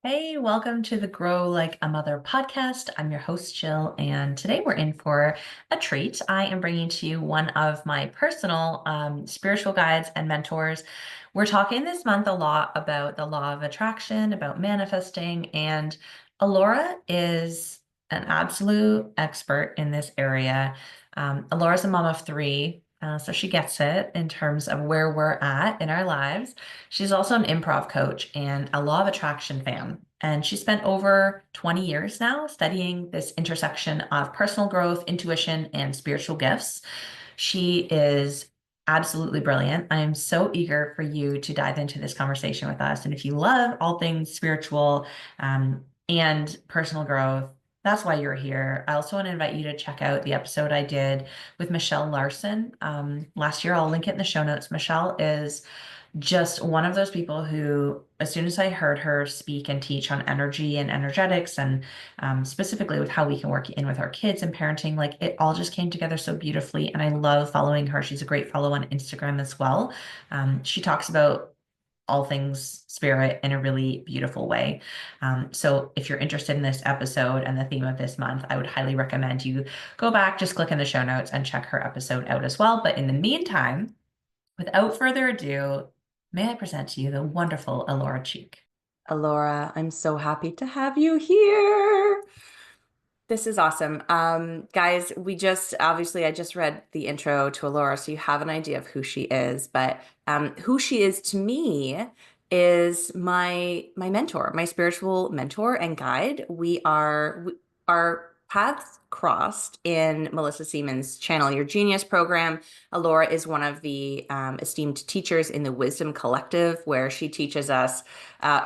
Hey, welcome to the Grow Like a Mother podcast. I'm your host, Jill, and today we're in for a treat. I am bringing to you one of my personal spiritual guides and mentors. We're talking this month a lot about the law of attraction, about manifesting, and Alora is an absolute expert in this area. Alora's a mom of three. So she gets it in terms of where we're at in our lives. She's also an improv coach and a law of attraction fan. And she spent over 20 years now studying this intersection of personal growth, intuition, and spiritual gifts. She is absolutely brilliant. I am so eager for you to dive into this conversation with us. And if you love all things spiritual and personal growth, that's why you're here. I also want to invite you to check out the episode I did with Michelle Larson last year. I'll link it in the show notes. Michelle is just one of those people who, as soon as I heard her speak and teach on energy and energetics, and specifically with how we can work in with our kids and parenting, like it all just came together so beautifully. And I love following her. She's a great follow on Instagram as well. She talks about all things spirit in a really beautiful way. So if you're interested in this episode and the theme of this month, I would highly recommend you go back, just click in the show notes and check her episode out as well. But in the meantime, without further ado, may I present to you the wonderful Alora Cheek. Alora, I'm so happy to have you here. This is awesome. Guys, I just read the intro to Alora, so you have an idea of who she is. But who she is to me is my mentor, my spiritual mentor and guide. Our paths crossed in Melissa Siemens' Channel Your Genius program. Alora is one of the esteemed teachers in the Wisdom Collective, where she teaches us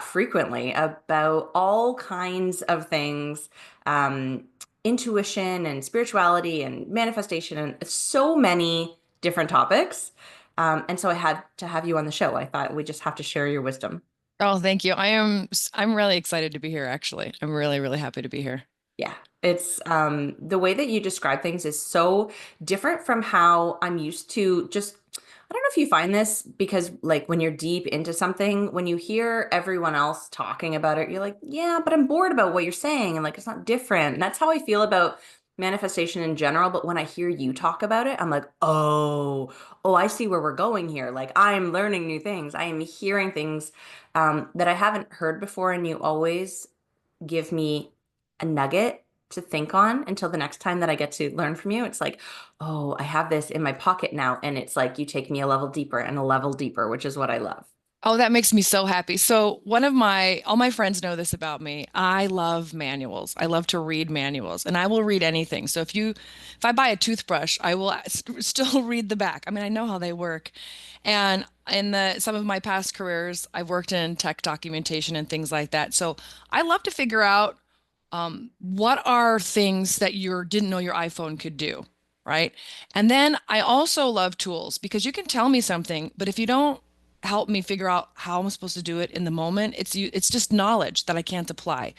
frequently about all kinds of things. Intuition and spirituality and manifestation and so many different topics. And so I had to have you on the show. I thought we just have to share your wisdom. Oh, thank you. I'm really excited to be here, actually. I'm really, really happy to be here. Yeah, it's the way that you describe things is so different from how I'm used to just. I don't know if you find this because, like, when you're deep into something, when you hear everyone else talking about it, you're like, yeah, but I'm bored about what you're saying. And like, it's not different. And that's how I feel about manifestation in general. But when I hear you talk about it, I'm like, oh, I see where we're going here. Like, I'm learning new things. I am hearing things that I haven't heard before. And you always give me a nugget to think on until the next time that I get to learn from you. It's like, oh, I have this in my pocket now. And it's like you take me a level deeper and a level deeper, which is what I love. Oh, that makes me so happy. So all my friends know this about me. I love manuals. I love to read manuals and I will read anything. So if I buy a toothbrush, I will still read the back. I mean, I know how they work. And in some of my past careers, I've worked in tech documentation and things like that. So I love to figure out what are things that you didn't know your iPhone could do, right? And then I also love tools because you can tell me something, but if you don't help me figure out how I'm supposed to do it in the moment, it's just knowledge that I can't apply.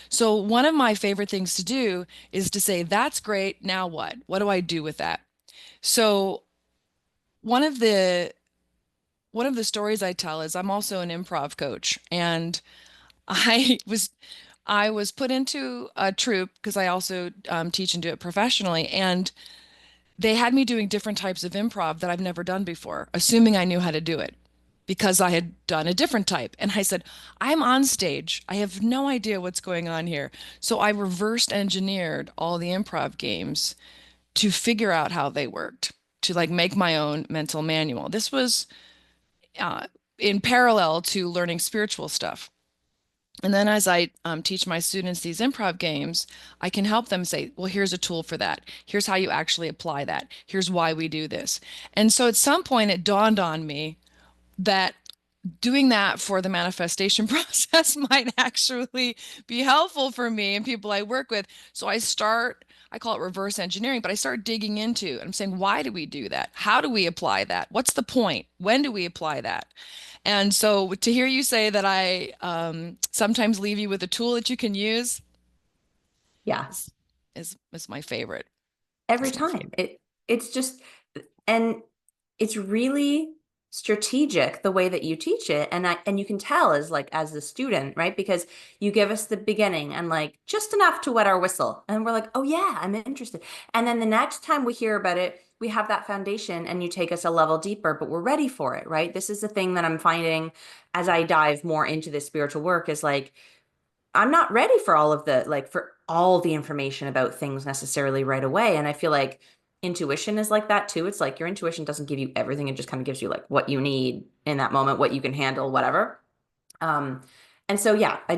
So one of my favorite things to do is to say, that's great. Now what? What do I do with that? So one of the one of the stories I tell is I'm also an improv coach and I was I was put into a troupe because I also teach and do it professionally. And they had me doing different types of improv that I've never done before, assuming I knew how to do it because I had done a different type. And I said, I'm on stage. I have no idea what's going on here. So I reversed engineered all the improv games to figure out how they worked, to like make my own mental manual. This was in parallel to learning spiritual stuff. And then as I teach my students these improv games, I can help them say, well, here's a tool for that. Here's how you actually apply that. Here's why we do this. And so at some point it dawned on me that doing that for the manifestation process might actually be helpful for me and people I work with. So I call it reverse engineering, but I start digging into, I'm saying, why do we do that? How do we apply that? What's the point? When do we apply that? And so to hear you say that I sometimes leave you with a tool that you can use Yeah, is, is my favorite. every It's my time. favorite. It's just and it's really strategic the way that you teach it. And you can tell as like as the student, right? Because you give us the beginning and like just enough to wet our whistle. And we're like, oh yeah, I'm interested. And then the next time we hear about it, we have that foundation and you take us a level deeper, but we're ready for it, right? This is the thing that I'm finding as I dive more into this spiritual work is like I'm not ready for all of the like for all the information about things necessarily right away. And I feel like intuition is like that too. It's like your intuition doesn't give you everything. It just kind of gives you like what you need in that moment, what you can handle, whatever. Um, and so yeah, I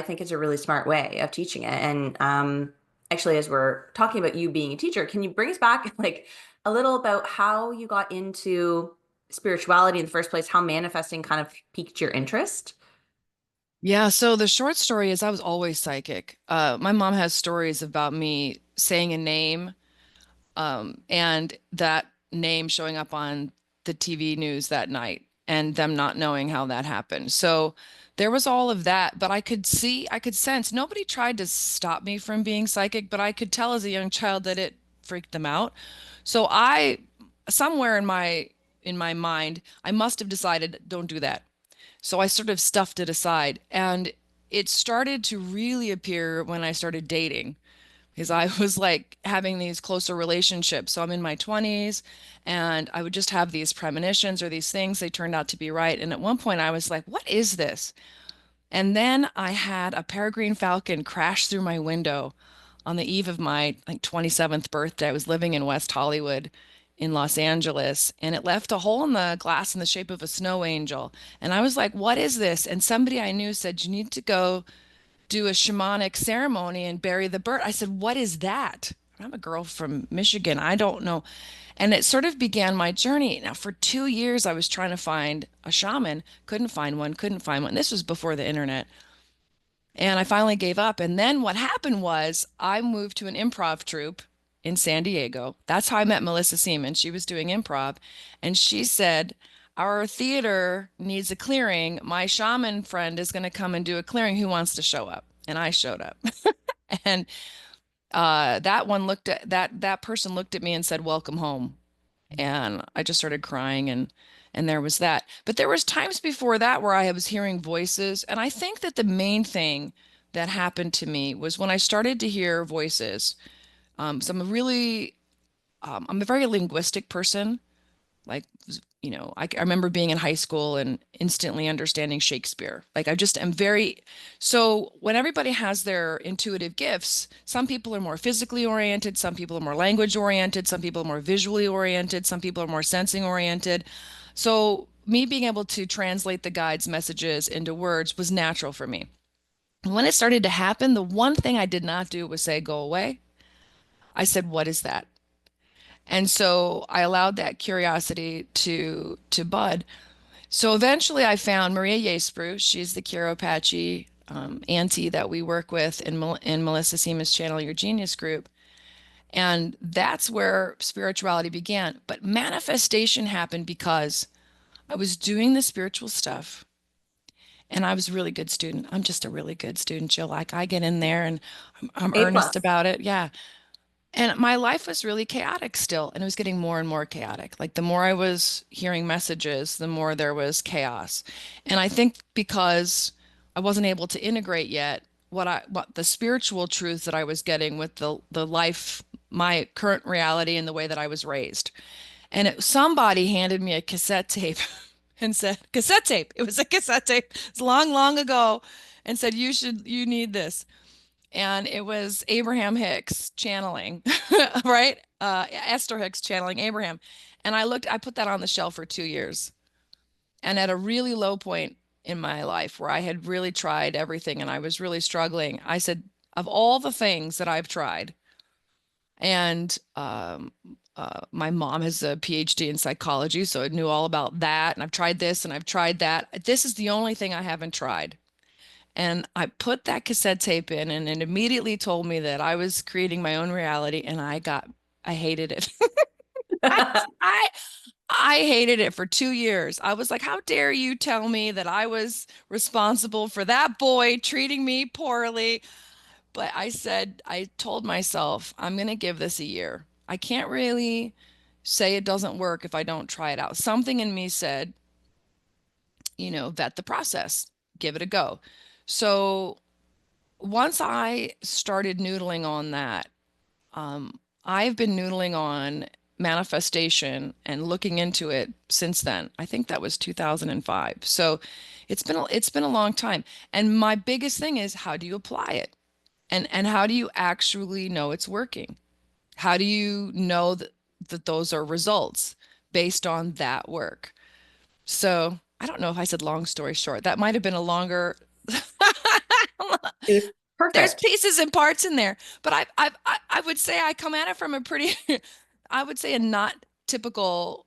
think it's a really smart way of teaching it. And actually, as we're talking about you being a teacher, can you bring us back like a little about how you got into spirituality in the first place, how manifesting kind of piqued your interest? Yeah, so the short story is I was always psychic. My mom has stories about me saying a name, and that name showing up on the TV news that night and them not knowing how that happened. So there was all of that, but I could see, I could sense nobody tried to stop me from being psychic, but I could tell as a young child that it freaked them out. So I, somewhere in my mind, I must have decided, don't do that. So I sort of stuffed it aside. And it started to really appear when I started dating because I was like having these closer relationships. So I'm in my 20s and I would just have these premonitions or these things. They turned out to be right. And at one point I was like, what is this? And then I had a peregrine falcon crash through my window on the eve of my like 27th birthday. I was living in West Hollywood in Los Angeles, and it left a hole in the glass in the shape of a snow angel. And I was like, what is this? And somebody I knew said, you need to go do a shamanic ceremony and bury the bird. I said, what is that? I'm a girl from Michigan. I don't know. And it sort of began my journey. Now, for 2 years, I was trying to find a shaman, couldn't find one, couldn't find one. This was before the internet. And I finally gave up. And then what happened was I moved to an improv troupe in San Diego. That's how I met Melissa Seaman. She was doing improv. And she said, our theater needs a clearing. My shaman friend is going to come and do a clearing. Who wants to show up? And I showed up. And that one looked at that person looked at me and said, welcome home. And I just started crying and there was that. But there was times before that where I was hearing voices, and I think that the main thing that happened to me was when I started to hear voices. So I'm a very linguistic person. Like, I remember being in high school and instantly understanding Shakespeare. Like, I just am very, so when everybody has their intuitive gifts, some people are more physically oriented, some people are more language oriented, some people are more visually oriented, some people are more sensing oriented. So, me being able to translate the guide's messages into words was natural for me. And when it started to happen, the one thing I did not do was say, go away. I said, what is that? And so I allowed that curiosity to bud. So eventually I found Maria Yespru. She's the Chiropachy auntie that we work with in Melissa Seaman's Channel Your Genius group. And that's where spirituality began. But manifestation happened because I was doing the spiritual stuff and I was a really good student. I'm just a really good student, Jill. Like I get in there and I'm A earnest plus. about it. Yeah. And my life was really chaotic still, and it was getting more and more chaotic. Like the more I was hearing messages, the more there was chaos. And I think because I wasn't able to integrate yet what the spiritual truth that I was getting with the life, my current reality and the way that I was raised. And somebody handed me a cassette tape and said, cassette tape. It was a cassette tape. It's long, long ago, and said, you need this, and it was Abraham Hicks channeling, right? Esther Hicks channeling Abraham. And I put that on the shelf for 2 years. And at a really low point in my life where I had really tried everything and I was really struggling, I said, of all the things that I've tried, and my mom has a PhD in psychology, so I knew all about that. And I've tried this and I've tried that. This is the only thing I haven't tried. And I put that cassette tape in, and it immediately told me that I was creating my own reality, and I hated it. I, I, I hated it for 2 years. I was like, how dare you tell me that I was responsible for that boy treating me poorly? But I told myself, I'm going to give this a year. I can't really say it doesn't work if I don't try it out. Something in me said, vet the process, give it a go. So once I started noodling on that, I've been noodling on manifestation and looking into it since then. I think that was 2005. So it's been a long time. And my biggest thing is, how do you apply it? And how do you actually know it's working? How do you know that those are results based on that work? So I don't know if I said long story short. That might have been a longer. It was There's perfect. pieces and parts in there, but I would say I come at it from a pretty, I would say a not typical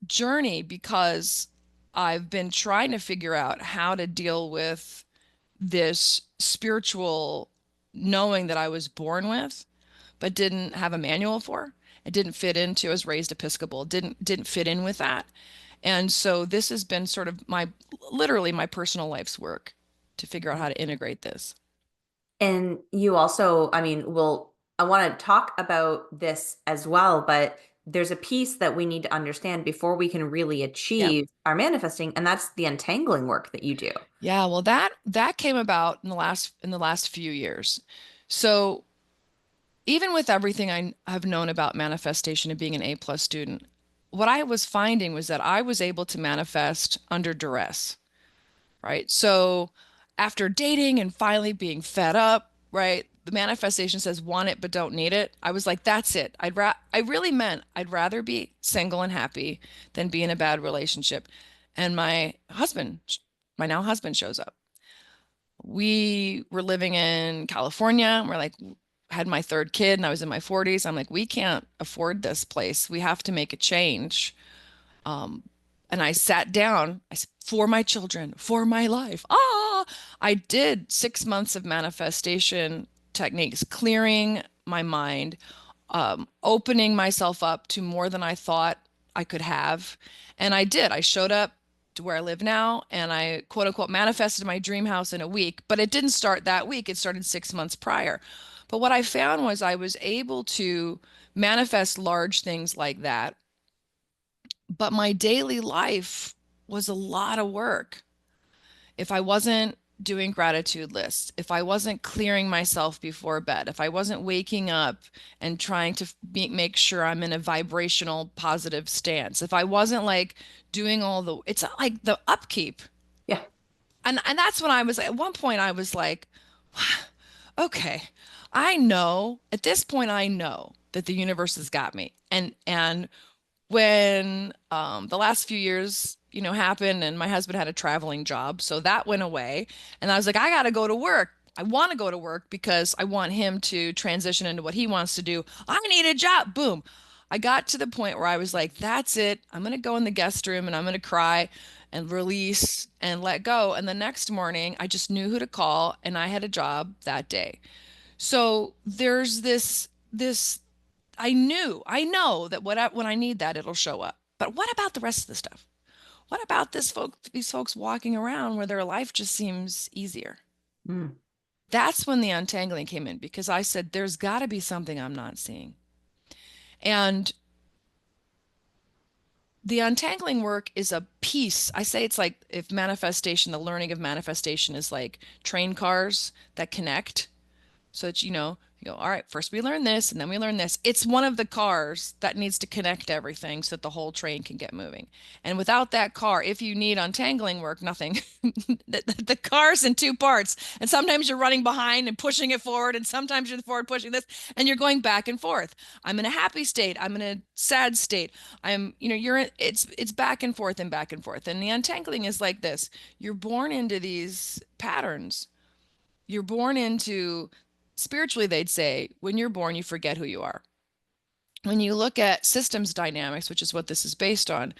journey, because I've been trying to figure out how to deal with this spiritual knowing that I was born with, but didn't have a manual for. It didn't fit into, I was raised Episcopal, didn't fit in with that. And so this has been sort of literally my personal life's work to figure out how to integrate this. And you also, I mean, I want to talk about this as well, but there's a piece that we need to understand before we can really Yep. achieve our manifesting, and that's the untangling work that you do. Yeah, well, that came about in the last few years. So even with everything I have known about manifestation and being an A+ student, what I was finding was that I was able to manifest under duress, right? So after dating and finally being fed up, right? The manifestation says want it but don't need it. I was like, that's it. I really meant I'd rather be single and happy than be in a bad relationship. And my now husband shows up. We were living in California. We're like, had my third kid and I was in my 40s. I'm like, we can't afford this place. We have to make a change. Um, and I sat down, I said, for my children, for my life. I did 6 months of manifestation techniques, clearing my mind, opening myself up to more than I thought I could have. And I did. I showed up to where I live now and I quote unquote manifested my dream house in a week, but it didn't start that week. It started 6 months prior. But what I found was I was able to manifest large things like that, but my daily life was a lot of work. If I wasn't doing gratitude lists, if I wasn't clearing myself before bed, if I wasn't waking up and trying to make sure I'm in a vibrational positive stance, if I wasn't like doing it's like the upkeep. Yeah. And that's when I was at one point I was like, okay, I know at this point I know that the universe has got me. And when the last few years, happened and my husband had a traveling job, so that went away. And I was like, I got to go to work. I want to go to work because I want him to transition into what he wants to do. I need a job. Boom. I got to the point where I was like, that's it. I'm going to go in the guest room and I'm going to cry and release and let go. And the next morning, I just knew who to call and I had a job that day. So there's this I know that when I need that, it'll show up. But what about the rest of the stuff? What about these folks walking around where their life just seems easier? Mm. That's when the untangling came in because I said, there's got to be something I'm not seeing. And the untangling work is a piece. I say it's like if manifestation, the learning of manifestation is like train cars that connect. So that, you go, all right, first we learn this and then we learn this. It's one of the cars that needs to connect everything so that the whole train can get moving. And without that car, if you need untangling work, nothing. The car's in two parts. And sometimes you're running behind and pushing it forward. And sometimes you're forward pushing this and you're going back and forth. I'm in a happy state. I'm in a sad state. It's back and forth and back and forth. And the untangling is like this. You're born into these patterns. You're born into spiritually, they'd say, when you're born, you forget who you are. When you look at systems dynamics, which is what this is based on,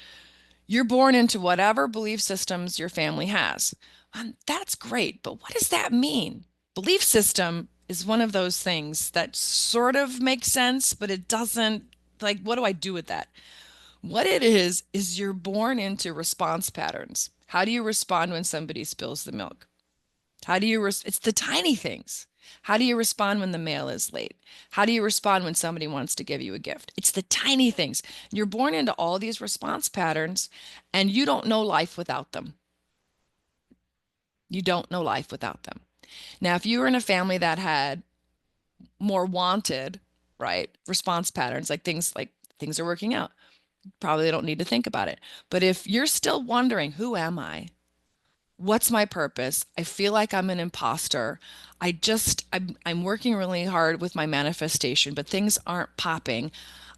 you're born into whatever belief systems your family has. And that's great, but what does that mean? Belief system is one of those things that sort of makes sense, but it doesn't. Like, what do I do with that? What it is you're born into response patterns. How do you respond when somebody spills the milk? How do you, it's the tiny things. How do you respond when the mail is late? How do you respond when somebody wants to give you a gift? It's the tiny things. You're born into all these response patterns, and you don't know life without them. You don't know life without them. Now, if you were in a family that had more wanted, right, response patterns, like things are working out, probably don't need to think about it. But if you're still wondering, who am I? What's my purpose? I feel like I'm an imposter. I'm working really hard with my manifestation, but things aren't popping.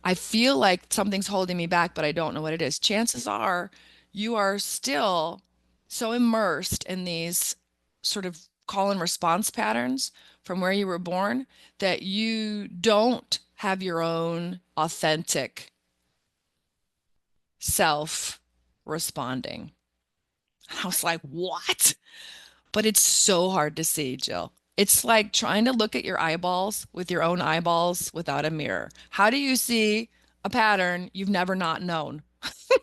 I feel like something's holding me back, but I don't know what it is. Chances are you are still so immersed in these sort of call and response patterns from where you were born that you don't have your own authentic self responding. I was like, what? But it's so hard to see, Jill. It's like trying to look at your eyeballs with your own eyeballs without a mirror. How do you see a pattern you've never not known? Yeah.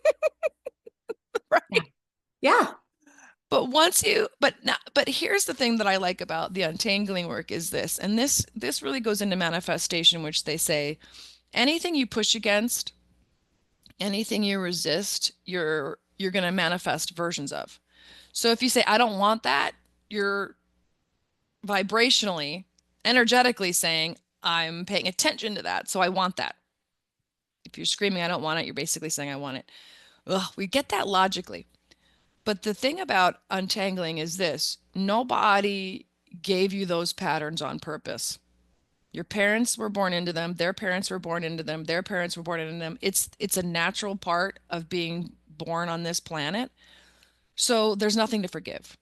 Right. Yeah. But here's the thing that I like about the untangling work is this, and this really goes into manifestation, which they say anything you push against, anything you resist, you're going to manifest versions of. So if you say, I don't want that, you're vibrationally, energetically saying, I'm paying attention to that. So I want that. If you're screaming, I don't want it, you're basically saying, I want it. Ugh, we get that logically. But the thing about untangling is this: nobody gave you those patterns on purpose. Your parents were born into them, their parents were born into them, their parents were born into them. It's a natural part of being born on this planet. So there's nothing to forgive.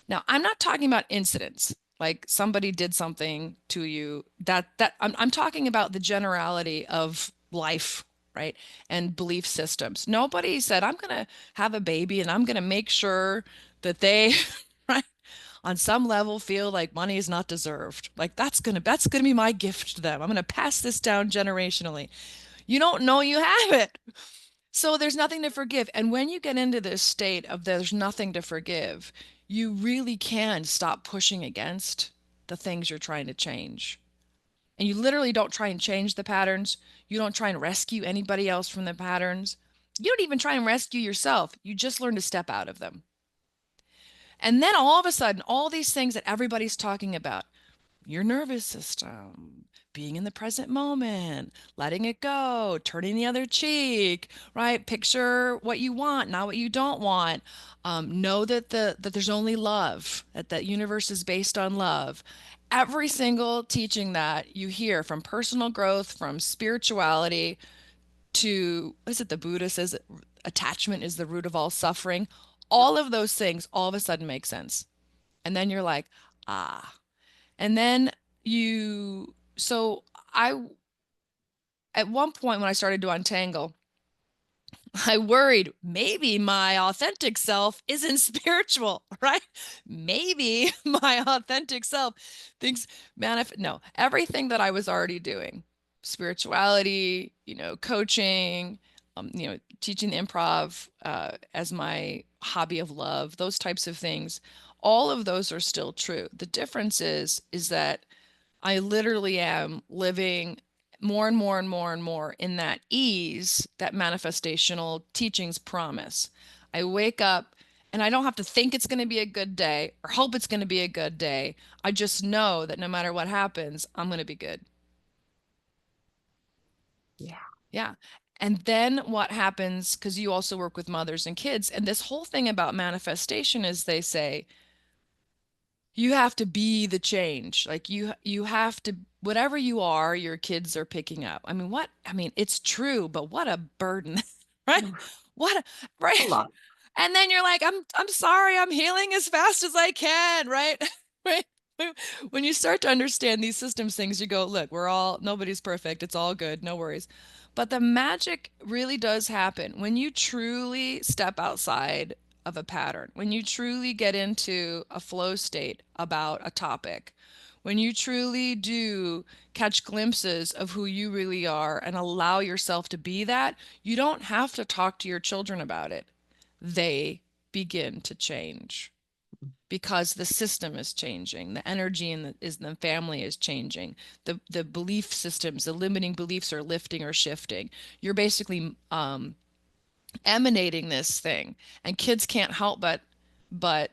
Now, I'm not talking about incidents, like somebody did something to you I'm talking about the generality of life, right? And belief systems. Nobody said, I'm going to have a baby and I'm going to make sure that they, right, on some level feel like money is not deserved. Like that's going to be my gift to them. I'm going to pass this down generationally. You don't know you have it. So there's nothing to forgive. And when you get into this state of there's nothing to forgive, you really can stop pushing against the things you're trying to change. And you literally don't try and change the patterns. You don't try and rescue anybody else from the patterns. You don't even try and rescue yourself. You just learn to step out of them. And then all of a sudden, all these things that everybody's talking about, your nervous system, being in the present moment, letting it go, turning the other cheek, right? Picture what you want, not what you don't want. Know that that there's only love, that that universe is based on love. Every single teaching that you hear from personal growth, from spirituality to, what is it the Buddha says, attachment is the root of all suffering. All of those things all of a sudden make sense. And then you're like, ah, and then so I, at one point when I started to untangle, I worried maybe my authentic self isn't spiritual, right? Maybe my authentic self thinks, no, everything that I was already doing, spirituality, coaching, teaching improv as my hobby of love, those types of things, all of those are still true. The difference is that I literally am living more and more and more and more in that ease that manifestational teachings promise. I wake up and I don't have to think it's going to be a good day or hope it's going to be a good day. I just know that no matter what happens, I'm going to be good. Yeah. Yeah. And then what happens, because you also work with mothers and kids, and this whole thing about manifestation is they say, you have to be the change. Like you have to, whatever you are, your kids are picking up. I mean, it's true, but what a burden, right? What a, A right? lot. And then you're like, I'm sorry, I'm healing as fast as I can, right? Right? When you start to understand these systems things, you go, look, nobody's perfect. It's all good, no worries. But the magic really does happen when you truly step outside of a pattern, when you truly get into a flow state about a topic, when you truly do catch glimpses of who you really are and allow yourself to be that, you don't have to talk to your children about it. They begin to change. because the system is changing. The energy in the family is changing. The belief systems, the limiting beliefs are lifting or shifting. You're basically emanating this thing, and kids can't help but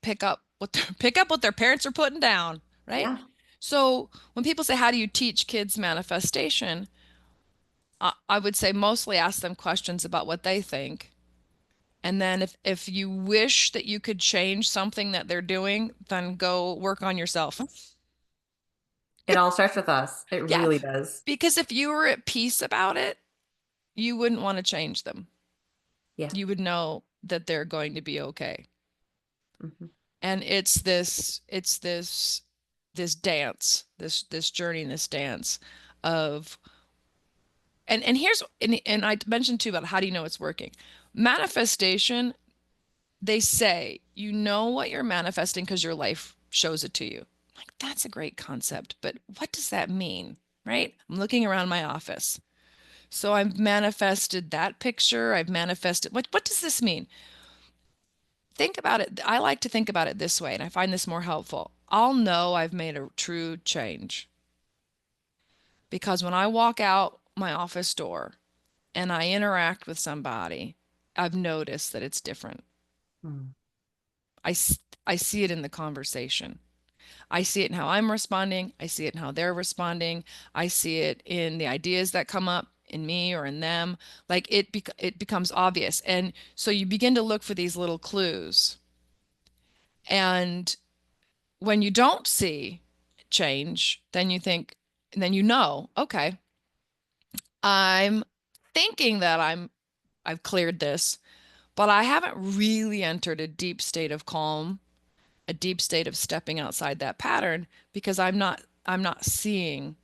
pick up what their parents are putting down, right? Yeah. So when people say, how do you teach kids manifestation? I would say mostly ask them questions about what they think. And then if you wish that you could change something that they're doing, then go work on yourself. It all starts with us. It Yeah, really does. because if you were at peace about it, you wouldn't want to change them. Yeah. You would know that they're going to be okay. Hmm. And it's this dance, this journey, this dance of and here's and I mentioned too about how do you know it's working. Manifestation, they say you know what you're manifesting because your life shows it to you. Like, that's a great concept, but what does that mean? Right? I'm looking around my office. So I've manifested that picture. I've manifested what does this mean? Think about it. I like to think about it this way, and I find this more helpful. I'll know I've made a true change because when I walk out my office door and I interact with somebody, I've noticed that it's different. Mm. I, I see it in the conversation. I see it in how I'm responding. I see it in how they're responding. I see it in the ideas that come up in me or in them. Like it becomes obvious. And so you begin to look for these little clues. And when you don't see change, then you think, then you know, okay, I'm thinking that I've cleared this, but I haven't really entered a deep state of calm, a deep state of stepping outside that pattern because I'm not seeing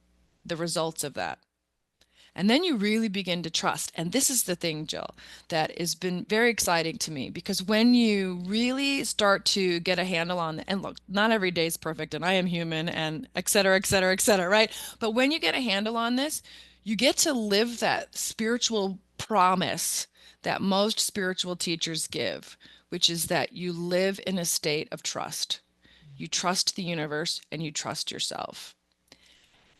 the results of that. And then you really begin to trust. And this is the thing, Jill, that has been very exciting to me because when you really start to get a handle on, and look, not every day is perfect, and I am human, and et cetera, et cetera, et cetera, right? But when you get a handle on this, you get to live that spiritual promise that most spiritual teachers give, which is that you live in a state of trust. You trust the universe and you trust yourself,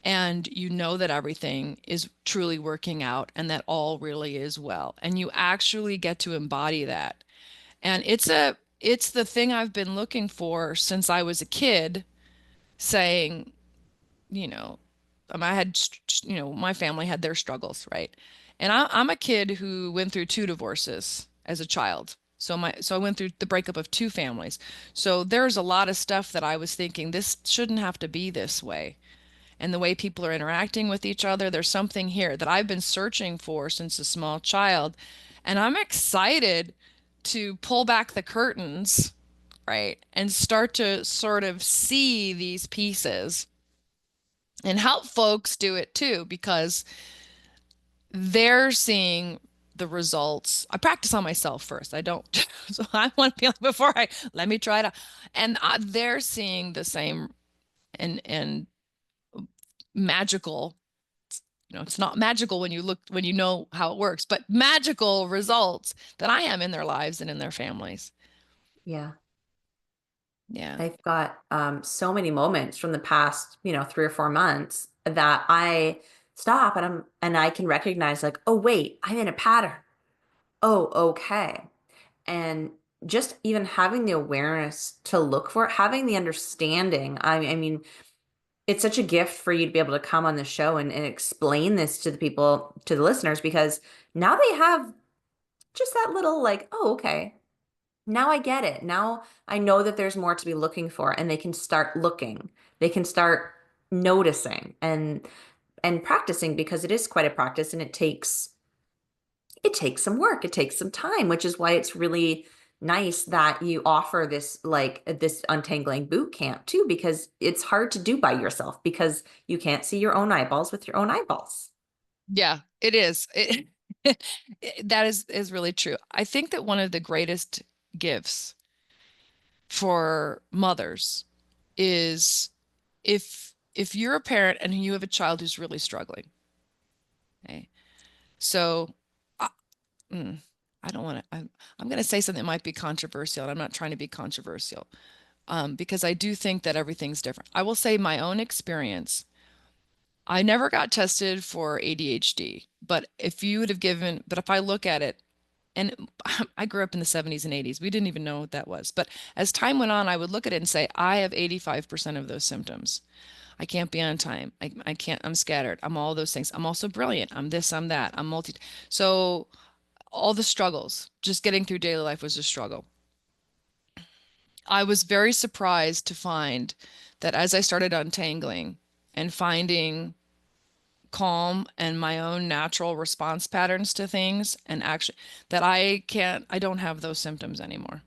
and you know that everything is truly working out and that all really is well, and you actually get to embody that. And it's the thing I've been looking for since I was a kid, saying, you know, I had, my family had their struggles, right? And I'm a kid who went through two divorces as a child. So I went through the breakup of two families. So there's a lot of stuff that I was thinking this shouldn't have to be this way, and the way people are interacting with each other. There's something here that I've been searching for since a small child. And I'm excited to pull back the curtains, right? And start to sort of see these pieces and help folks do it too, because they're seeing the results. I practice on myself first. I don't, so I want to be like, before let me try it out. And they're seeing the same and magical, it's not magical when you know how it works, but magical results that I am in their lives and in their families. Yeah. Yeah. I've got so many moments from the past, 3 or 4 months that I stop and I can recognize like, oh wait, I'm in a pattern. Oh, okay. And just even having the awareness to look for it, having the understanding. I mean, it's such a gift for you to be able to come on the show and explain this to the people, to the listeners, because now they have just that little like, oh, okay. Now I get it. Now I know that there's more to be looking for, and they can start looking. They can start noticing and practicing, because it is quite a practice, and it takes some work. It takes some time, which is why it's really nice that you offer this, like this untangling boot camp too, because it's hard to do by yourself because you can't see your own eyeballs with your own eyeballs. Yeah, it is. That is really true. I think that one of the greatest gifts for mothers is if you're a parent and you have a child who's really struggling. Okay. So I, mm, I don't want to, I'm going to say something that might be controversial, and I'm not trying to be controversial, because I do think that everything's different. I will say my own experience. I never got tested for ADHD, but if I look at it, and I grew up in the 70s and 80s, we didn't even know what that was. But as time went on, I would look at it and say, I have 85% of those symptoms. I can't be on time. I can't, I'm scattered. I'm all those things. I'm also brilliant. I'm this, I'm that. I'm multi. So all the struggles, just getting through daily life was a struggle. I was very surprised to find that as I started untangling and finding calm and my own natural response patterns to things and action, that I don't have those symptoms anymore.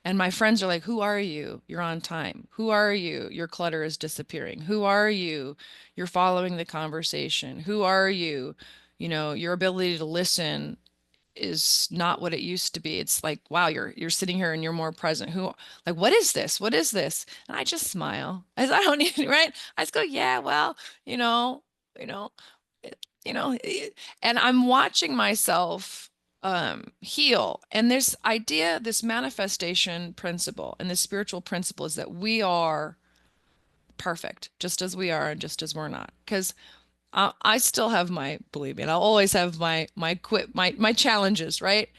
And my friends are like, who are you? You're on time. Who are you? Your clutter is disappearing. Who are you? You're following the conversation. Who are you? Your ability to listen is not what it used to be. It's like, wow, you're sitting here and you're more present. Like, what is this? What is this? And I just smile. I don't need, right? I just go, yeah, well, you know, you know, and I'm watching myself heal. And this manifestation principle and this spiritual principle is that we are perfect, just as we are and just as we're not. Because I still have believe me, and I'll always have my challenges, right?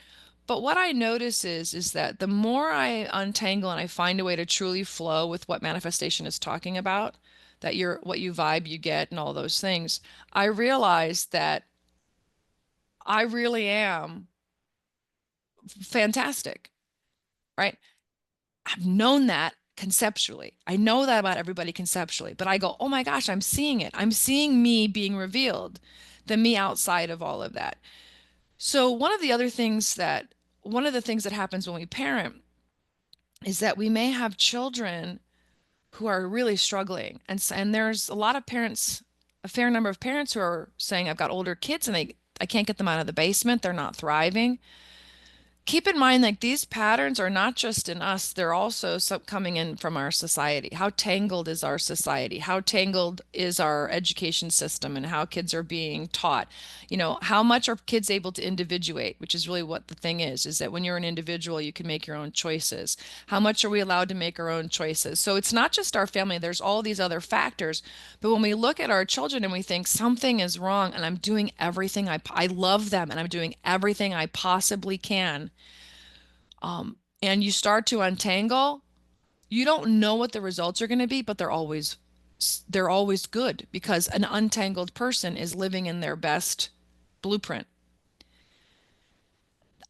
But what I notice is that the more I untangle and I find a way to truly flow with what manifestation is talking about, that what you vibe, you get, and all those things, I realize that I really am fantastic, right? I've known that conceptually. I know that about everybody conceptually, but I go, oh my gosh, I'm seeing it. I'm seeing me being revealed, the me outside of all of that. So one of the things that happens when we parent is that we may have children who are really struggling. And there's a lot of parents, a fair number of parents who are saying, I've got older kids and I can't get them out of the basement. They're not thriving. Keep in mind, like, these patterns are not just in us, they're also coming in from our society. How tangled is our society? How tangled is our education system and how kids are being taught? How much are kids able to individuate, which is really what the thing is that when you're an individual, you can make your own choices. How much are we allowed to make our own choices? So it's not just our family, there's all these other factors. But when we look at our children and we think something is wrong and I'm doing everything, I love them and I'm doing everything I possibly can, and you start to untangle, you don't know what the results are going to be, but they're always good because an untangled person is living in their best blueprint.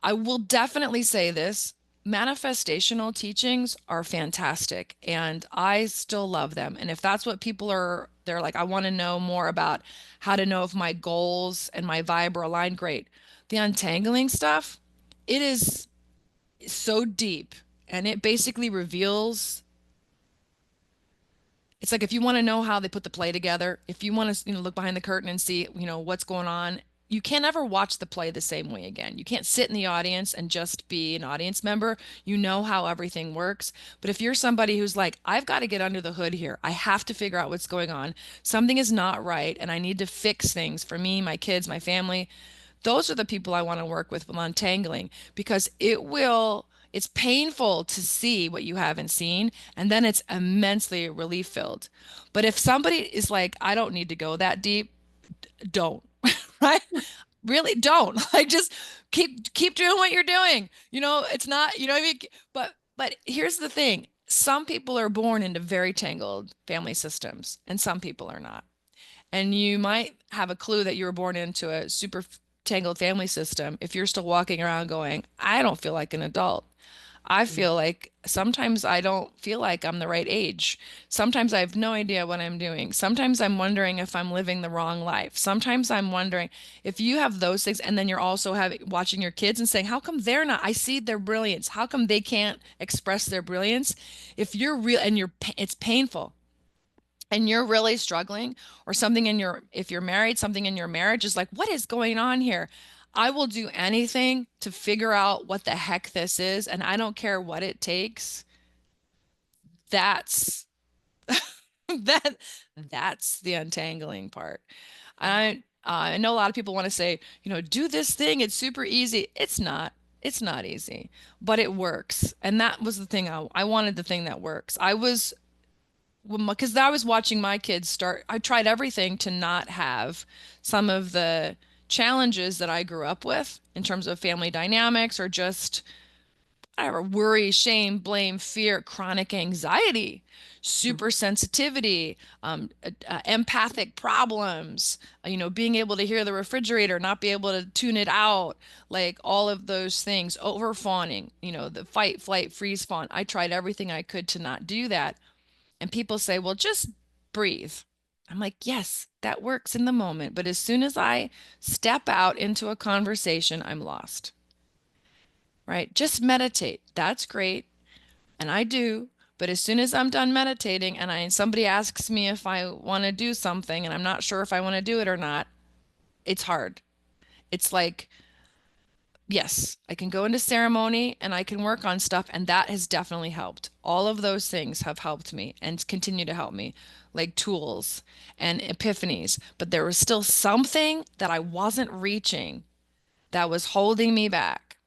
I will definitely say this. Manifestational teachings are fantastic and I still love them. And if that's what they're like, I want to know more about how to know if my goals and my vibe are aligned. Great. The untangling stuff, it is so deep and it basically reveals. It's like if you want to know how they put the play together, if you want to, look behind the curtain and see, what's going on, you can't ever watch the play the same way again. You can't sit in the audience and just be an audience member. You know how everything works. But if you're somebody who's like, I've got to get under the hood here, I have to figure out what's going on. Something is not right, and I need to fix things for me, my kids, my family. Those are the people I want to work with untangling because it's painful to see what you haven't seen, and then it's immensely relief filled. But if somebody is like, I don't need to go that deep, don't, right? Really don't. Like, just keep doing what you're doing. It's not, what I mean? But here's the thing. Some people are born into very tangled family systems, and some people are not. And you might have a clue that you were born into a super tangled family system if you're still walking around going, I don't feel like an adult. I feel like sometimes I don't feel like I'm the right age. Sometimes I have no idea what I'm doing. Sometimes I'm wondering if I'm living the wrong life. Sometimes I'm wondering if you have those things, and then you're also watching your kids and saying, how come they're not? I see their brilliance. How come they can't express their brilliance? If you're real and it's painful and you're really struggling, or if you're married, something in your marriage is like, what is going on here? I will do anything to figure out what the heck this is, and I don't care what it takes. That's that that's the untangling part. I I know a lot of people want to say, do this thing. It's super easy. It's not. It's not easy, but it works. And that was the thing. I wanted the thing that works. Because I was watching my kids start, I tried everything to not have some of the challenges that I grew up with in terms of family dynamics or just whatever, worry, shame, blame, fear, chronic anxiety, super sensitivity, empathic problems, being able to hear the refrigerator, not be able to tune it out, like all of those things, over fawning, the fight, flight, freeze fawn. I tried everything I could to not do that. And people say, well, just breathe. I'm like, yes, that works in the moment. But as soon as I step out into a conversation, I'm lost, right? Just meditate. That's great. And I do. But as soon as I'm done meditating and somebody asks me if I want to do something and I'm not sure if I want to do it or not, it's hard. It's like, yes, I can go into ceremony and I can work on stuff, and that has definitely helped. All of those things have helped me and continue to help me, like tools and epiphanies. But there was still something that I wasn't reaching that was holding me back.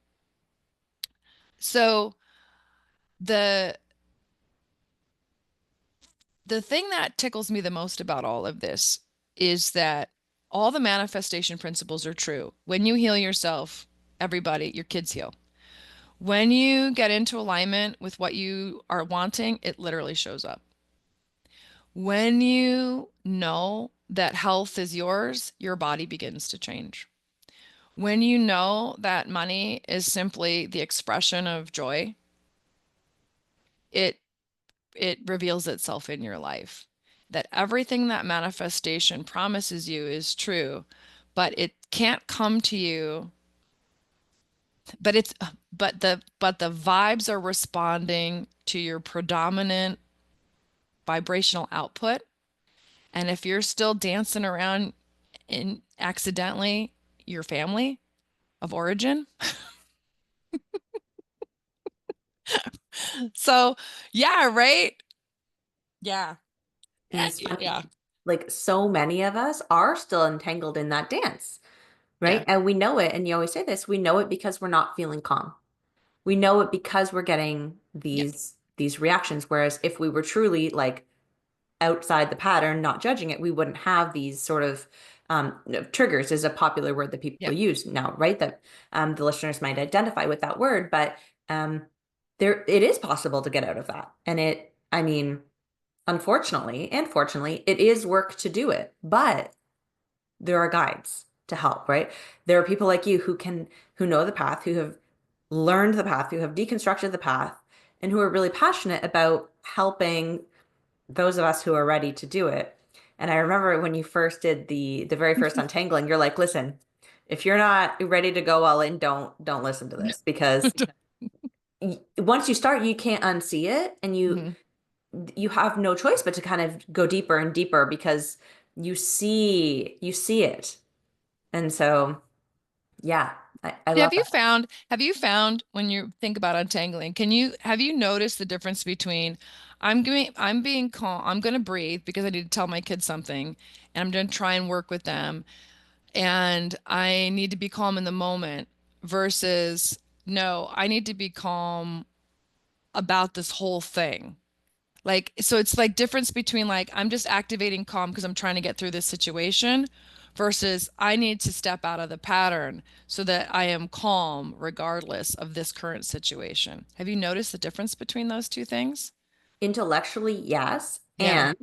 So the the thing that tickles me the most about all of this is that all the manifestation principles are true. When you heal yourself, everybody, your kids heal. When you get into alignment with what you are wanting, it literally shows up. When you know that health is yours, your body begins to change. When you know that money is simply the expression of joy, it it reveals itself in your life. That everything that manifestation promises you is true, but it can't come to you, but the vibes are responding to your predominant vibrational output. And if you're still dancing around in accidentally your family of origin, so yeah, right? Yeah. And it's funny, Yeah. like so many of us are still entangled in that dance, right? Yeah. And we know it. And you always say this, we know it because we're not feeling calm. We know it because we're getting Yeah. these reactions. Whereas if we were truly like outside the pattern, not judging it, we wouldn't have these sort of triggers is a popular word that people Yeah. use now, right? That the listeners might identify with that word, but um, there it is possible to get out of that. And I mean, unfortunately and fortunately, it is work to do it, but there are guides to help, right? There are people like you who know the path, who have learned the path, who have deconstructed the path, and who are really passionate about helping those of us who are ready to do it. And I remember when you first did the very first untangling, you're like, listen, if you're not ready to go all in, don't listen to this because once you start, you can't unsee it, and Mhm. you have no choice but to kind of go deeper and deeper because you see it. And so, yeah, I love that. Have you found when you think about untangling, have you noticed the difference between I'm being calm, I'm going to breathe because I need to tell my kids something and I'm going to try and work with them and I need to be calm in the moment versus no, I need to be calm about this whole thing. Like, so it's like difference between like, I'm just activating calm because I'm trying to get through this situation versus I need to step out of the pattern so that I am calm regardless of this current situation. Have you noticed the difference between those two things? Intellectually, yes. Yeah. And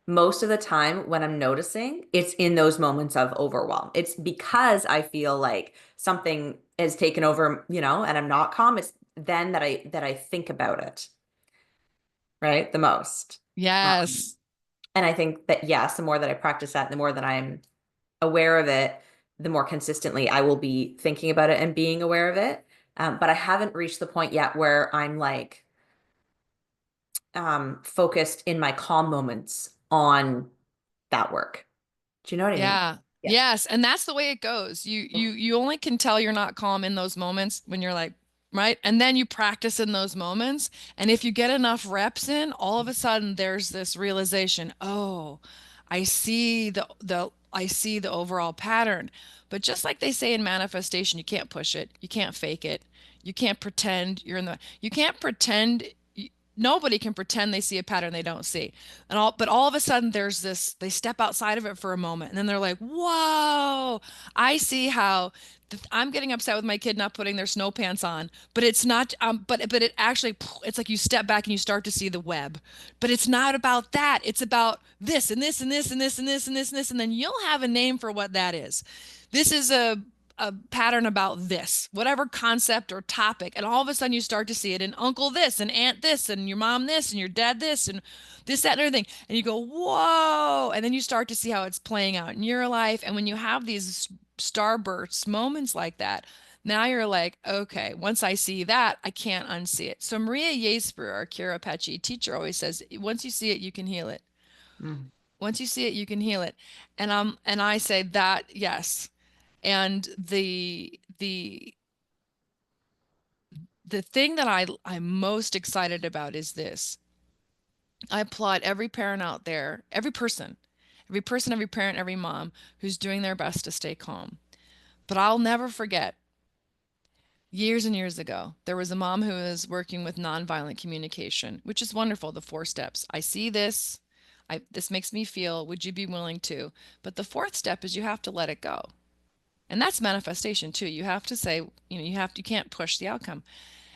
most of the time when I'm noticing, it's in those moments of overwhelm. It's because I feel like something has taken over, and I'm not calm. It's then that I think about it, right? The most. Um, Yes. and I think that yes, the more that I practice that, the more that I'm aware of it, the more consistently I will be thinking about it and being aware of it. But I haven't reached the point yet where I'm like focused in my calm moments on that work. Do you know what I mean? Yeah. Yeah. Yes, and that's the way it goes. You only can tell you're not calm in those moments when you're like, right? And then you practice in those moments, and if you get enough reps in, all of a sudden there's this realization, "Oh, I see I see the overall pattern. But just like they say in manifestation, you can't push it, you can't fake it, you can't pretend you're in the, you can't pretend, nobody can pretend they see a pattern they don't see. But all of a sudden there's this, they step outside of it for a moment and then they're like, whoa, I see how I'm getting upset with my kid not putting their snow pants on, but it's not, but it actually, it's like you step back and you start to see the web, but it's not about that. It's about this and this and this and this and this and this and this. And then you'll have a name for what that is. This is a pattern about this, whatever concept or topic. And all of a sudden you start to see it in uncle this and aunt this and your mom this and your dad this and this, that, and everything. And you go, whoa. And then you start to see how it's playing out in your life. And when you have these starbursts, moments like that, now you're like, okay, once I see that, I can't unsee it. So Maria Yesper, our Kira Apache teacher, always says, once you see it, you can heal it. Mm. Once you see it, you can heal it. And I say that, yes. And the thing that I'm most excited about is this. I applaud every parent out there, every person, every parent, every mom who's doing their best to stay calm. But I'll never forget years and years ago, there was a mom who was working with nonviolent communication, which is wonderful, the 4 steps. I see this. This makes me feel, would you be willing to? But the fourth step is you have to let it go. And that's manifestation too. You have to say, you can't push the outcome.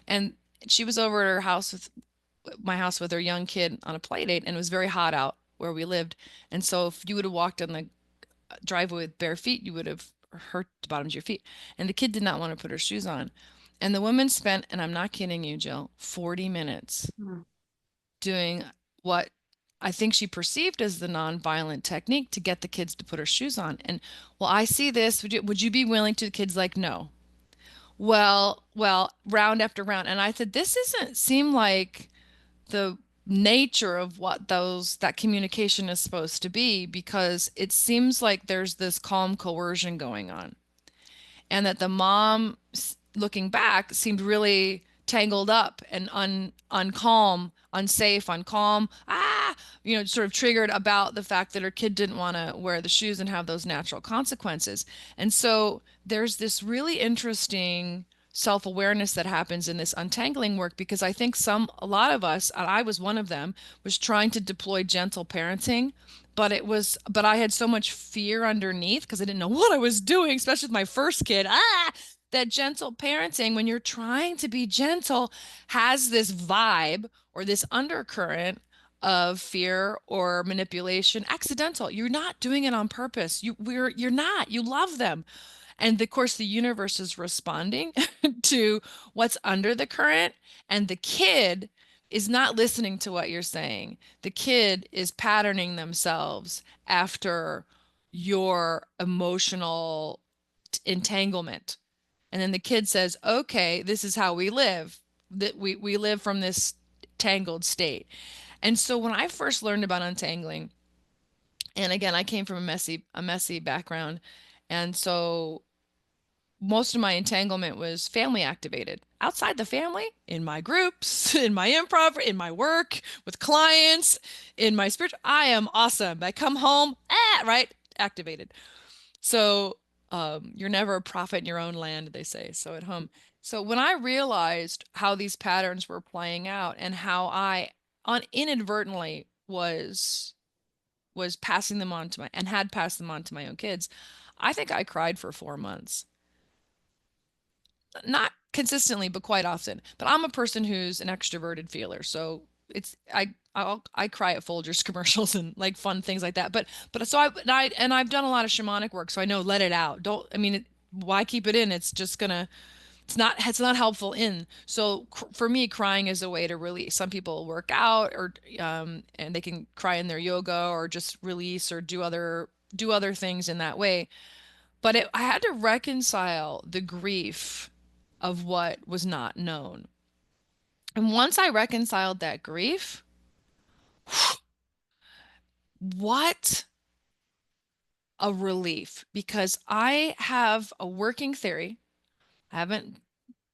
And she was over at her house with my house with her young kid on a play date, and it was very hot out where we lived. And so if you would have walked on the driveway with bare feet, you would have hurt the bottoms of your feet. And the kid did not want to put her shoes on. And the woman spent, and I'm not kidding you, Jill, 40 minutes Mm. doing what I think she perceived as the nonviolent technique to get the kids to put her shoes on. And, well, I see this. Would you be willing to? The kid's like, no. Well, round after round. And I said, this doesn't seem like the nature of what that communication is supposed to be, because it seems like there's this calm coercion going on, and that the mom, looking back, seemed really tangled up and uncalm, unsafe, uncalm, sort of triggered about the fact that her kid didn't want to wear the shoes and have those natural consequences. And so there's this really interesting self-awareness that happens in this untangling work, because I think a lot of us, and I was one of them, was trying to deploy gentle parenting, but I had so much fear underneath because I didn't know what I was doing, especially with my first kid. That gentle parenting, when you're trying to be gentle, has this vibe or this undercurrent of fear or manipulation, accidental. You're not doing it on purpose. You're not. You love them. And of course, the universe is responding to what's under the current, and the kid is not listening to what you're saying. The kid is patterning themselves after your emotional entanglement. And then the kid says, okay, this is how we live, that we live from this tangled state. And so when I first learned about untangling, and again, I came from a messy background. And so most of my entanglement was family activated. Outside the family, in my groups, in my improv, in my work, with clients, in my spiritual, I am awesome. I come home, right, activated. So you're never a prophet in your own land, they say. So at home. So when I realized how these patterns were playing out and how I inadvertently was passing them on to my and had passed them on to my own kids, I think I cried for 4 months. Not consistently, but quite often. But I'm a person who's an extroverted feeler, so I cry at Folgers commercials and like fun things like that. But so I've done a lot of shamanic work, so I know let it out. Don't I mean why keep it in? It's just gonna it's not helpful in. So for me, crying is a way to release. Some people work out or and they can cry in their yoga or just release or do other things in that way. But I had to reconcile the grief of what was not known. And once I reconciled that grief, what a relief, because I have a working theory. I haven't,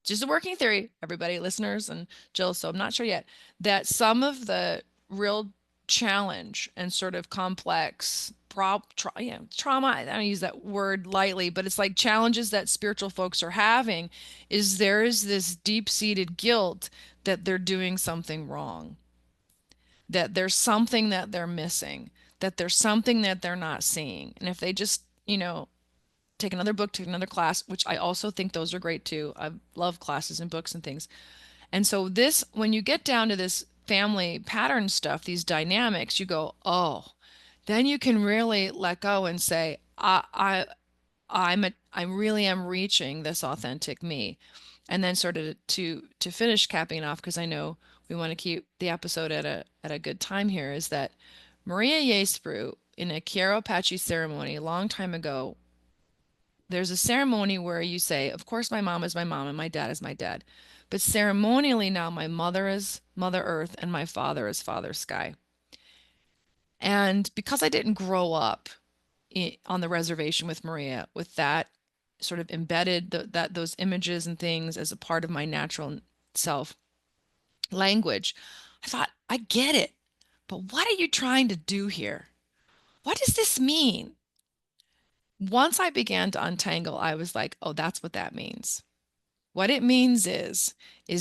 just a working theory, everybody, listeners and Jill, so I'm not sure yet, that some of the real challenge and sort of complex trauma. I don't use that word lightly, but it's like challenges that spiritual folks are having is there is this deep-seated guilt that they're doing something wrong, that there's something that they're missing, that there's something that they're not seeing. And if they just, take another book, take another class, which I also think those are great too. I love classes and books and things. And so this, when you get down to this family pattern stuff, these dynamics, you go, oh, then you can really let go and say, I really am reaching this authentic me. And then sort of to finish capping off, because I know we want to keep the episode at a good time here, is that Maria Yesbru in a Quiero Apache ceremony a long time ago, there's a ceremony where you say, of course, my mom is my mom and my dad is my dad. But ceremonially now, my mother is Mother Earth and my father is Father Sky. And because I didn't grow up on the reservation with Maria, with that sort of embedded those images and things as a part of my natural self language, I thought, I get it. But what are you trying to do here? What does this mean? Once I began to untangle, I was like, oh, that's what that means. What it means is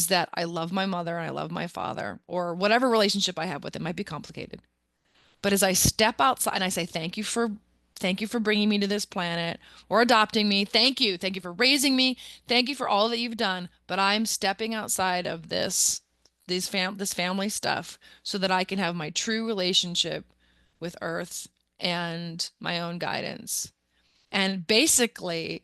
that I love my mother and I love my father, or whatever relationship I have with them might be complicated. But as I step outside and I say, thank you for bringing me to this planet or adopting me. Thank you for raising me. Thank you for all that you've done. But I'm stepping outside of this family stuff so that I can have my true relationship with Earth and my own guidance. And basically,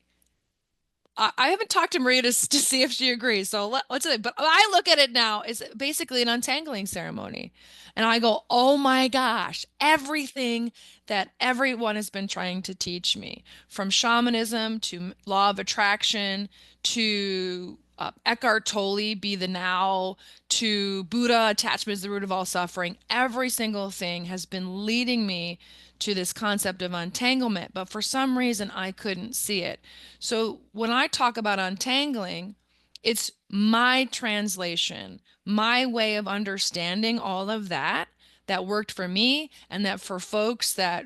I haven't talked to Maria to see if she agrees. So let's say, but I look at it now as basically an untangling ceremony. And I go, oh my gosh, everything that everyone has been trying to teach me, from shamanism to law of attraction to Eckhart Tolle, be the now, to Buddha, attachment is the root of all suffering. Every single thing has been leading me to this concept of untanglement, but for some reason I couldn't see it. So when I talk about untangling, it's my translation, my way of understanding all of that that worked for me, and that for folks that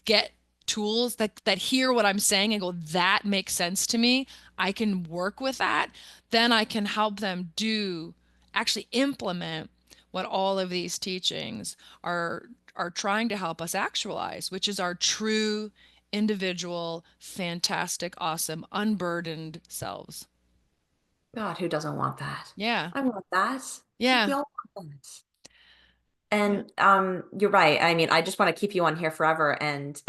get tools that hear what I'm saying and go, that makes sense to me, I can work with that, then I can help them actually implement what all of these teachings are trying to help us actualize, which is our true individual, fantastic, awesome, unburdened selves. God, who doesn't want that? Yeah. I want that. I think we Yeah. all want that. Yeah. And you're right. I mean, I just want to keep you on here forever and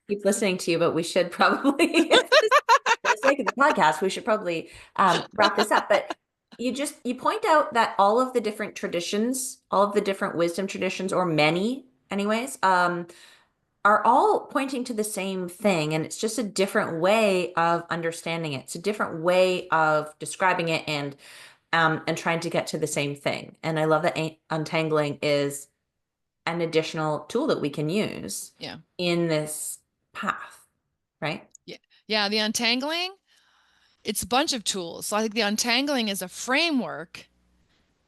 keep listening to you, but we should probably, for the sake of the podcast, we should probably wrap this up. But you point out that all of the different traditions, all of the different wisdom traditions, or many anyways, are all pointing to the same thing. And it's just a different way of understanding it. It's a different way of describing it and trying to get to the same thing. And I love that untangling is an additional tool that we can use Yeah. in this path, right? Yeah. Yeah. The untangling, it's a bunch of tools. So I think the untangling is a framework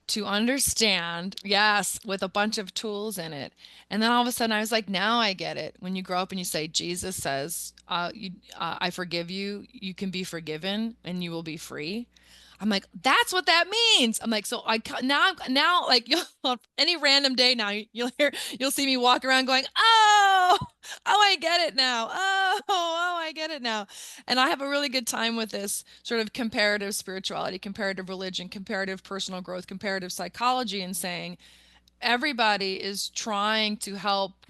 to understand, yes, with a bunch of tools in it. And then all of a sudden I was like, now I get it. When you grow up and you say, Jesus says, I forgive you, you can be forgiven and you will be free. I'm like, that's what that means. I'm like, so now like you'll any random day now you'll see me walk around going, oh, I get it now. Oh, I get it now. And I have a really good time with this sort of comparative spirituality, comparative religion, comparative personal growth, comparative psychology, and saying everybody is trying to help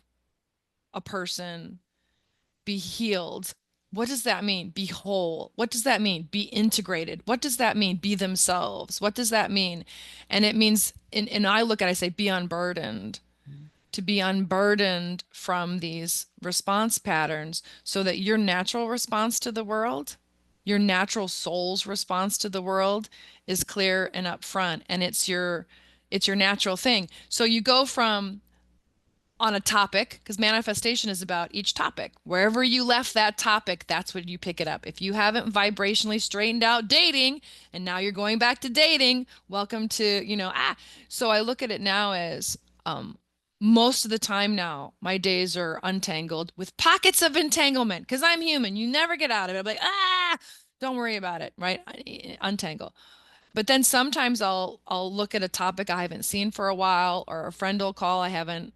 a person be healed. What does that mean? Be whole. What does that mean? Be integrated. What does that mean? Be themselves. What does that mean? And it means, and I look at it, I say, be unburdened. To be unburdened from these response patterns so that your natural response to the world, your natural soul's response to the world is clear and upfront, and it's your natural thing. So you go from on a topic, because manifestation is about each topic. Wherever you left that topic, that's when you pick it up. If you haven't vibrationally straightened out dating and now you're going back to dating, welcome to, So I look at it now as Um, Most of the time now, my days are untangled with pockets of entanglement because I'm human. You never get out of it. I'm like, don't worry about it, right? Untangle. But then sometimes I'll look at a topic I haven't seen for a while, or a friend will call I haven't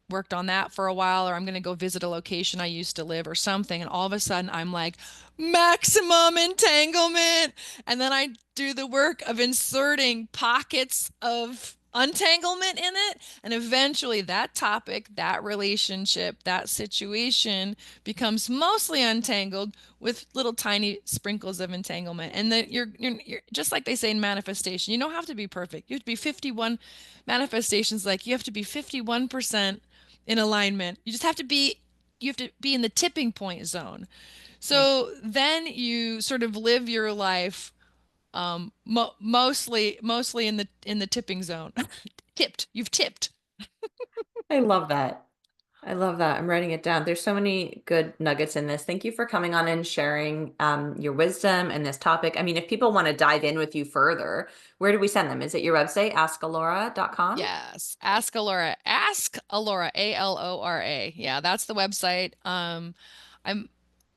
worked on that for a while, or I'm going to go visit a location I used to live or something. And all of a sudden I'm like, maximum entanglement. And then I do the work of inserting pockets of untanglement in it. And eventually that topic, that relationship, that situation becomes mostly untangled with little tiny sprinkles of entanglement. And then you're just like they say in manifestation, you don't have to be perfect. You have to be 51 manifestations, like you have to be 51% in alignment. You have to be in the tipping point zone. Right. So then you sort of live your life mostly in the tipping zone. Tipped. You've tipped. I love that. I love that. I'm writing it down. There's so many good nuggets in this. Thank you for coming on and sharing your wisdom and this topic. I mean, if people want to dive in with you further, where do we send them? Is it your website, askalora.com? Yes. Ask Alora. Ask Alora. Alora. Yeah, that's the website. I'm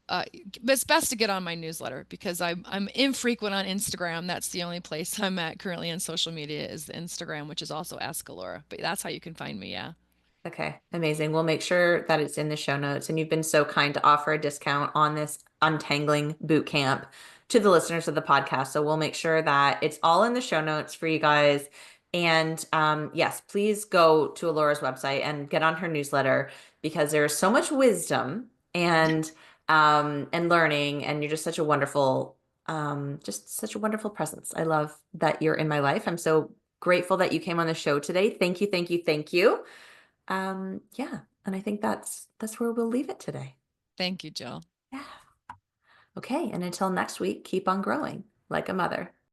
but it's best to get on my newsletter because I'm infrequent on Instagram. That's the only place I'm at currently on social media is the Instagram, which is also Ask Alora. But that's how you can find me. Yeah. Okay, amazing. We'll make sure that it's in the show notes. And you've been so kind to offer a discount on this Untangling boot camp to the listeners of the podcast. So we'll make sure that it's all in the show notes for you guys. And yes, please go to Alora's website and get on her newsletter because there's so much wisdom and learning, and you're just such a wonderful presence. I love that you're in my life. I'm so grateful that you came on the show today. Thank you, thank you, thank you. Yeah, and I think that's where we'll leave it today. Thank you, Jill. Yeah. Okay, and until next week, keep on growing like a mother.